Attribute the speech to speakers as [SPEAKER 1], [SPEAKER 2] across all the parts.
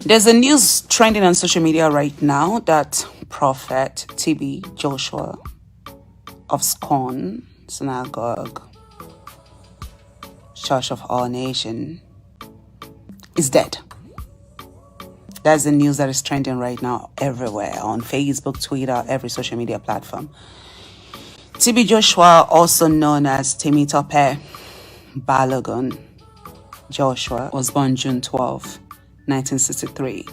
[SPEAKER 1] There's a news trending on social media right now that Prophet TB Joshua of SCOAN Synagogue, Church of All Nations, is dead. That's the news that is trending right now everywhere, on Facebook, Twitter, every social media platform. TB Joshua, also known as Temitope Balogun Joshua, was born June 12, 1963,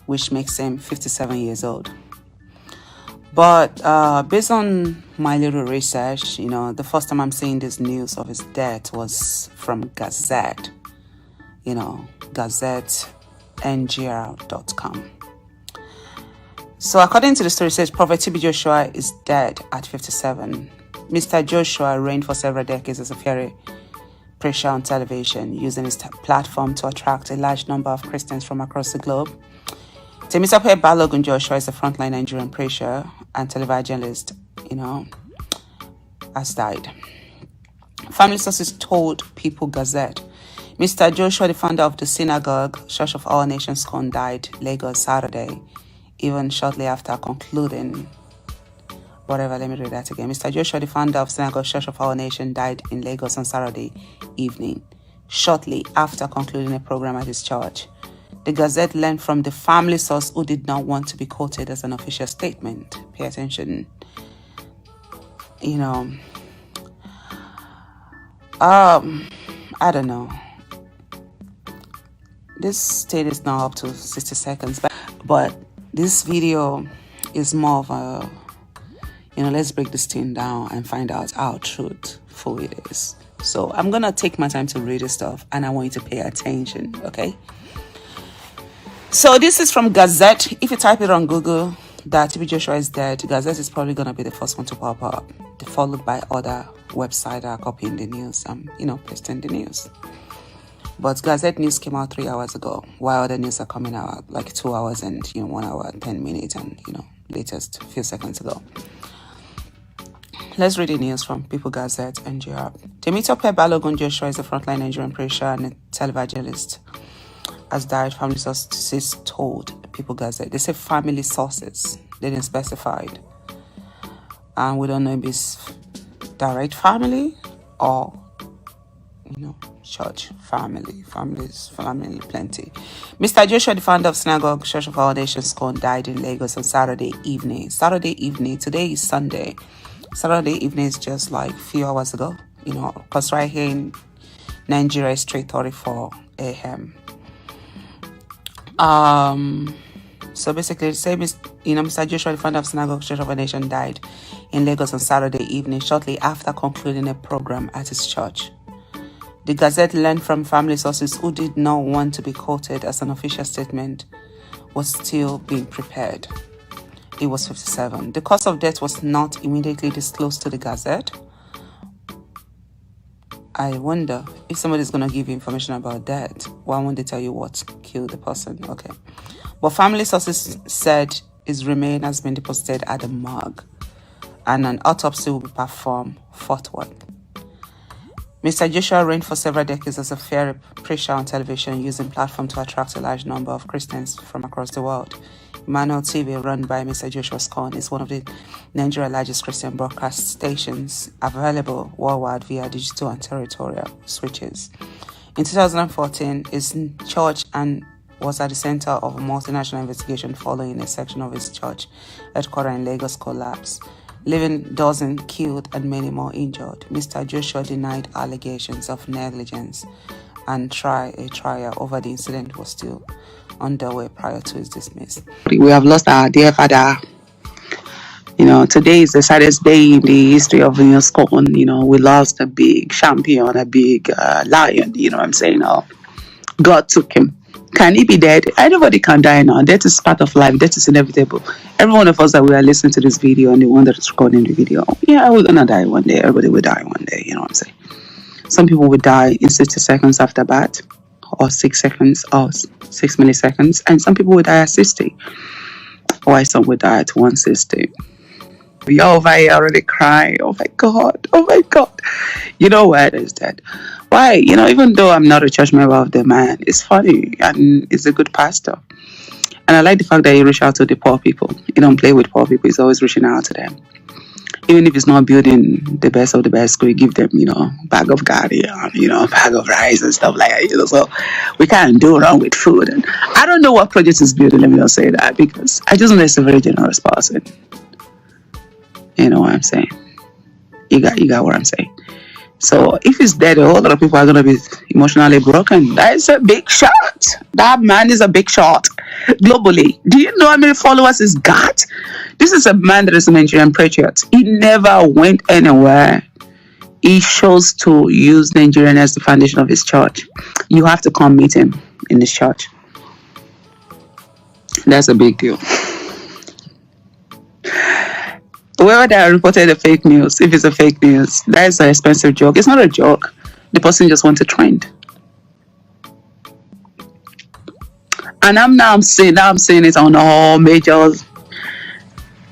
[SPEAKER 1] which makes him 57 years old. But based on my little research, the first time I'm seeing this news of his death was from Gazette, GazetteNGR.com. So according to the story, it says Prophet TB Joshua is dead at 57. Mr. Joshua reigned for several decades as a fiery preacher on television, using his platform to attract a large number of Christians from across the globe. Temitope Balogun Joshua is a frontline Nigerian preacher and televangelist, has died. Family sources told People Gazette, Mr. Joshua, the founder of the synagogue, Church of All Nations, SCOAN, died Lagos Saturday, even shortly after concluding. Let me read that again. Mr. Joshua, the founder of Synagogue Church of All Nations, died in Lagos on Saturday evening, shortly after concluding a program at his church. The Gazette learned from the family source, who did not want to be quoted as an official statement. Pay attention. I don't know. This state is now up to 60 seconds, but this video is more of a, let's break this thing down and find out how truthful it is. So I'm going to take my time to read this stuff, and I want you to pay attention, okay? So this is from Gazette. If you type it on Google, that TB Joshua is dead, Gazette is probably going to be the first one to pop up, followed by other websites that are copying the news and, pasting the news. But Gazette news came out 3 hours ago, while other news are coming out like 2 hours and, 1 hour, 10 minutes and, latest a few seconds ago. Let's read the news from People Gazette and NGR. Temitope Balogun Joshua is a frontline Nigerian preacher and a televangelist, has died, family sources told People Gazette. They say family sources. They didn't specify. And we don't know if it's direct family or, church family. Family plenty. Mr. Joshua, the founder of Synagogue Church of All Nations, SCOAN, died in Lagos on Saturday evening. Today is Sunday. Saturday evening is just like a few hours ago, because right here in Nigeria it's 3:34 a.m. So basically, the same is, Mr. Joshua, the founder of Synagogue Church of a Nation, died in Lagos on Saturday evening, shortly after concluding a program at his church. The Gazette learned from family sources, who did not want to be quoted as an official statement, was still being prepared. He was 57. The cause of death was not immediately disclosed to the Gazette. I wonder if somebody's going to give you information about that. Why won't they tell you what killed the person? Okay. But family sources said his remains has been deposited at the morgue, and an autopsy will be performed forthwith. Mr. Joshua reigned for several decades as a fiery preacher on television, using platform to attract a large number of Christians from across the world. Emmanuel TV, run by Mr. Joshua SCOAN, is one of the Nigeria's largest Christian broadcast stations, available worldwide via digital and territorial switches. In 2014, his church was at the center of a multinational investigation following a section of his church headquarters in Lagos collapse, leaving dozens killed and many more injured. Mr. Joshua denied allegations of negligence, and a trial over the incident was still underway prior to his dismissal. We have lost our dear father. Today is the saddest day in the history of SCOAN. We lost a big champion, a big lion. What I'm saying? God took him. Can he be dead? Anybody can die now. Death is part of life. Death is inevitable. Every one of us that we are listening to this video and the one that is recording the video, we're gonna die one day. Everybody will die one day. What I'm saying? Some people will die in 60 seconds after birth, or 6 seconds, or 6 milliseconds, and some people will die at 60, while some will die at 160. You're over here already crying. Oh my God. Oh my God. You know what is that? Why? Even though I'm not a church member of the man, it's funny and it's a good pastor. And I like the fact that he reach out to the poor people. He don't play with poor people. He's always reaching out to them. Even if it's not building the best of the best, we give them, bag of Guardian, bag of rice and stuff like that. So we can't do wrong with food. And I don't know what project is building. Let me not say that because I just know it's a very generous person. You know what I'm saying? You got what I'm saying. So if he's dead, a whole lot of people are going to be emotionally broken. That is a big shot. That man is a big shot globally. Do you know how many followers he's got? This is a man that is a Nigerian patriot. He never went anywhere. He chose to use Nigeria as the foundation of his church. You have to come meet him in his church. That's a big deal. Whoever that reported the fake news, if it's a fake news, that is an expensive joke. It's not a joke. The person just wants a trend. And I'm seeing it on all major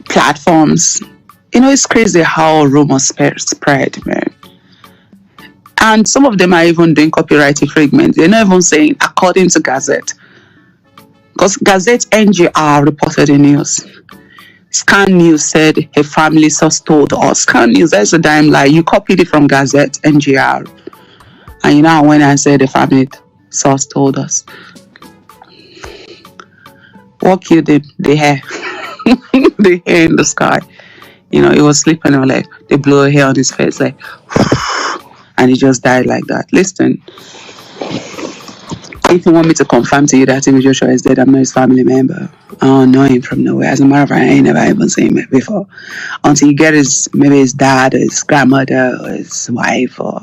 [SPEAKER 1] platforms. It's crazy how rumors spread, man. And some of them are even doing copyright infringement. They're not even saying according to Gazette. Because Gazette NGR reported the news. Scan News said a family source told us. Scan News, that's a damn lie. You copied it from Gazette NGR. And I went and said the family source told us. What killed him? The hair. The hair in the sky. He was sleeping and like they blew a hair on his face like and he just died like that. Listen, if you want me to confirm to you that TB Joshua is dead, I'm not his family member. I don't know him from nowhere. As a matter of fact, I ain't never even seen him before. Until you get maybe his dad or his grandmother or his wife or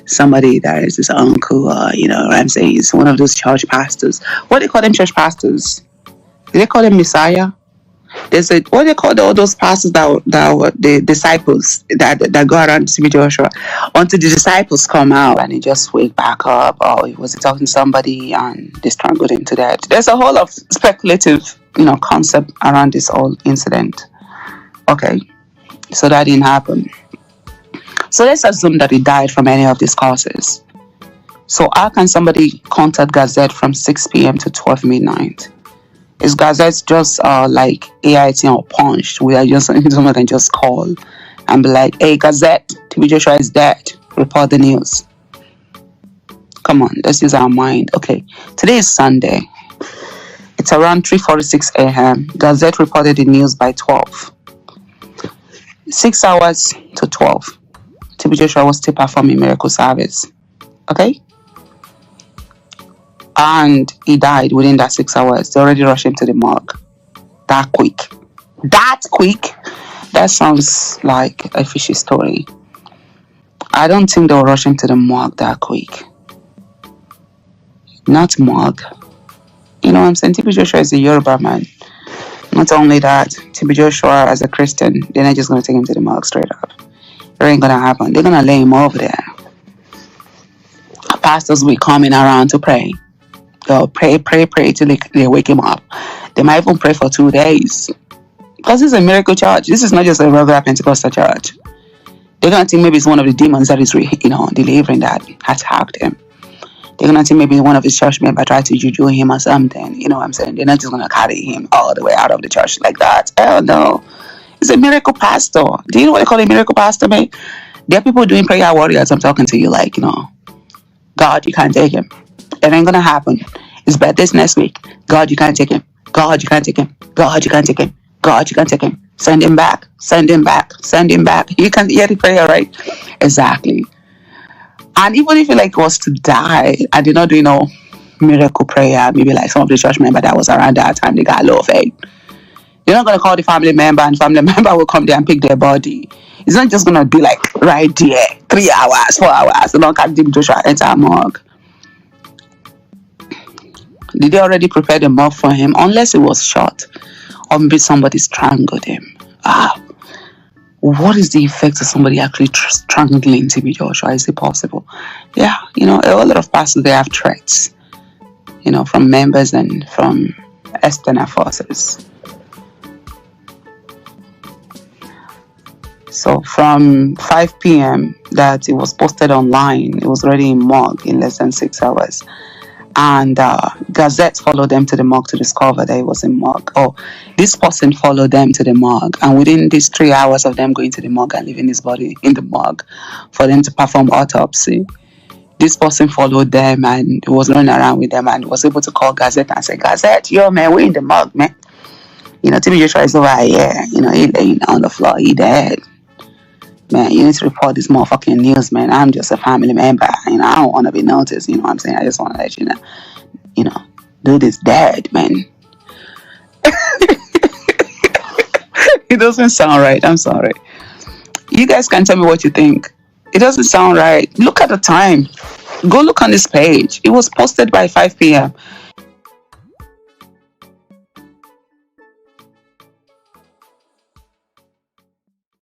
[SPEAKER 1] somebody that is his uncle or, what I'm saying, he's one of those church pastors. What do they call them church pastors? Do they call them Messiah? There's what do they call all those pastors that were the disciples that go around to TB Joshua until the disciples come out and he just wake back up or was he talking to somebody and they strangled him to death. There's a whole lot of speculative concept around this whole incident. Okay, so that didn't happen. So let's assume that he died from any of these causes. So how can somebody contact Gazette from 6 p.m. to 12 midnight? Is Gazette just like AIT or Punch? We are just someone can just call and be like, "Hey, Gazette, TB Joshua is dead. Report the news." Come on, let's use our mind. Okay, today is Sunday. It's around 3:46 a.m. Gazette reported the news by 12. 6 hours to 12. TB Joshua was still performing miracle service. Okay? And he died within that 6 hours. They already rushed him to the morgue. That quick. That sounds like a fishy story. I don't think they'll rush him to the morgue that quick. Not morgue. You know what I'm saying? TB Joshua is a Yoruba man. Not only that, TB Joshua as a Christian, they're not just going to take him to the morgue straight up. It ain't going to happen. They're going to lay him over there. Pastors will be coming around to pray. They'll pray till they wake him up. They might even pray for 2 days. Because this is a miracle church. This is not just a regular Pentecostal church. They're going to think maybe it's one of the demons that is, delivering that attacked him. They're going to think maybe one of his church members tried to juju him or something. You know what I'm saying? They're not just going to carry him all the way out of the church like that. Hell no. He's a miracle pastor. Do you know what they call a miracle pastor, mate? There are people doing prayer warriors. I'm talking to you like, God, you can't take him. It ain't gonna happen. It's bad this next week. God, you can't take him. God, you can't take him. God, you can't take him. God, you can't take him. Send him back. Send him back. Send him back. You can hear the prayer, right? Exactly. And even if he was to die, I did not do miracle prayer, maybe like some of the church members that was around that time, they got low faith. You're not gonna call the family member and family member will come there and pick their body. It's not just gonna be like right there, 3 hours, 4 hours, and don't catch TB Joshua enter morgue. Did they already prepare the morgue for him? Unless he was shot or maybe somebody strangled him. What is the effect of somebody actually strangling TB Joshua? Is it possible? Yeah, a lot of pastors, they have threats, from members and from external forces. So from 5 p.m. that it was posted online, it was already in morgue in less than 6 hours. And Gazette followed them to the morgue to discover that it was in morgue. Oh, this person followed them to the morgue, and within these 3 hours of them going to the morgue and leaving his body in the morgue for them to perform autopsy, this person followed them and was running around with them and was able to call Gazette and say, Gazette, yo man, we're in the morgue, man. Timmy Joshua is over here. He laying on the floor, he dead. Man, you need to report this motherfucking news, man. I'm just a family member. I don't want to be noticed. You know what I'm saying? I just want to let you know, dude is dead, man. It doesn't sound right. I'm sorry. You guys can tell me what you think. It doesn't sound right. Look at the time. Go look on this page. It was posted by 5 p.m.